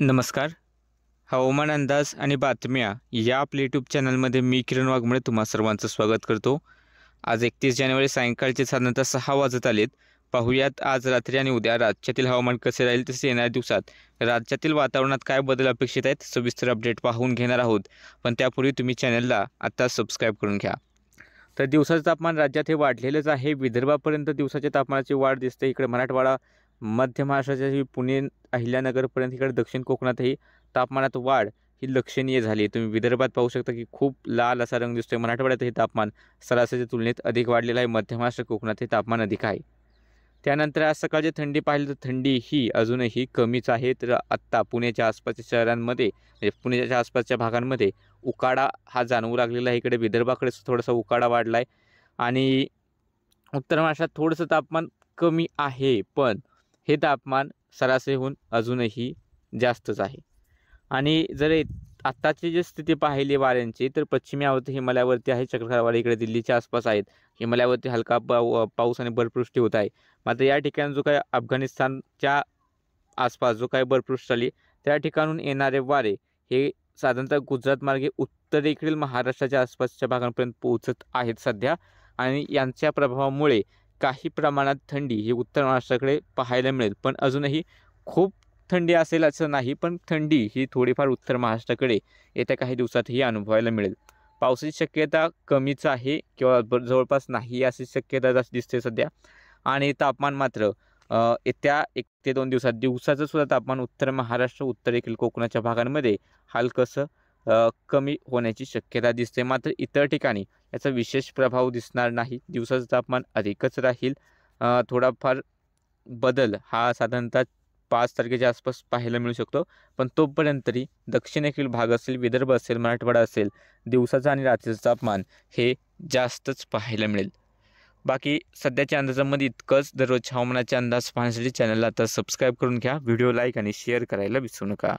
नमस्कार. हवामान अंदाज आणि बातम्या या आपल्या यूट्यूब चॅनलमध्ये मी किरण वाघमोडे तुम्हा सर्वांचं स्वागत करतो. आज 31 जानेवारी सायंकाळचे साधारणतः 6 वाजत आलेत. पाहूयात आज रात्री आणि उद्या राज्यातील हवामान कसे राहील, तसेच येणाऱ्या दिवसात राज्यातील वातावरणात काय बदल अपेक्षित आहेत, सविस्तर अपडेट पाहून घेणार आहोत. पण त्यापूर्वी तुम्ही चॅनलला आता सबस्क्राईब करून घ्या. तर दिवसाचं तापमान राज्यात हे वाढलेलंच आहे. विदर्भापर्यंत दिवसाच्या तापमानाची वाढ दिसते. इकडे मराठवाडा, मध्य महाराष्ट्राच्या पुणे, अहिल्यानगरपर्यंत, इकडे दक्षिण कोकणातही तापमानात वाढ ही लक्षणीय झाली आहे. तुम्ही विदर्भात पाहू शकता की खूप लाल असा रंग दिसतोय. मराठवाड्यातही तापमान सरासरीच्या तुलनेत अधिक वाढलेलं आहे. मध्य महाराष्ट्र, कोकणातही तापमान अधिक आहे. त्यानंतर आज सकाळची थंडी पाहिली तर थंडी ही अजूनही कमीच आहे. तर आत्ता पुण्याच्या आसपासच्या शहरांमध्ये, म्हणजे पुण्याच्या आसपासच्या भागांमध्ये उकाडा हा जाणवू लागलेला आहे. इकडे विदर्भाकडे थोडासा उकाडा वाढला आहे आणि उत्तर महाराष्ट्रात थोडंसं तापमान कमी आहे, पण हे तापमान सरासरीहून अजूनही जास्तच आहे. आणि जर आत्ताची जी स्थिती पाहिली वाऱ्यांची, तर पश्चिमी आवर्त हिमालयावरती आहे. चक्रवाढ इकडे दिल्लीच्या आसपास आहेत. हिमालयावरती हलका पाऊस आणि बर्फवृष्टी होत आहे. मात्र या ठिकाणी जो काही अफगाणिस्तानच्या आसपास जो काही बर्फवृष्टी झाली, त्या ठिकाणून येणारे वारे हे साधारणतः गुजरात मार्गे उत्तरेकडील महाराष्ट्राच्या आसपासच्या भागांपर्यंत पोहोचत आहेत सध्या. आणि यांच्या प्रभावामुळे काही प्रमाणात थंडी ही उत्तर महाराष्ट्राकडे पाहायला मिळेल. पण अजूनही खूप थंडी असेल असं नाही, पण थंडी ही थोडीफार उत्तर महाराष्ट्राकडे येत्या काही दिवसातही अनुभवायला मिळेल. पावसाची शक्यता कमीच आहे किंवा जवळपास नाही अशी शक्यता जास्त दिसते सध्या. आणि तापमान मात्र येत्या 1 ते 2 दिवसात दिवसाचं सुद्धा तापमान उत्तर महाराष्ट्र, उत्तरेकडील कोकणाच्या भागांमध्ये हलकंसं कमी होण्याची शक्यता दिसते. मात्र इतर ठिकाणी याचा विशेष प्रभाव दिसणार नाही. दिवसाचं तापमान अधिकच राहील. थोडाफार बदल हा साधारणतः 5 तारखेच्या आसपास पाहायला मिळू शकतो. पण तोपर्यंत तरी दक्षिणेकडील भाग असेल, विदर्भ असेल, मराठवाडा असेल, दिवसाचं आणि रात्रीचं तापमान हे जास्तच पाहायला मिळेल. बाकी सध्याच्या अंदाजामध्ये इतकंच. दररोज हवामानाचे अंदाज पाहण्यासाठी चॅनलला आता सबस्क्राईब करून घ्या. व्हिडिओ लाईक आणि शेअर करायला विसरू नका.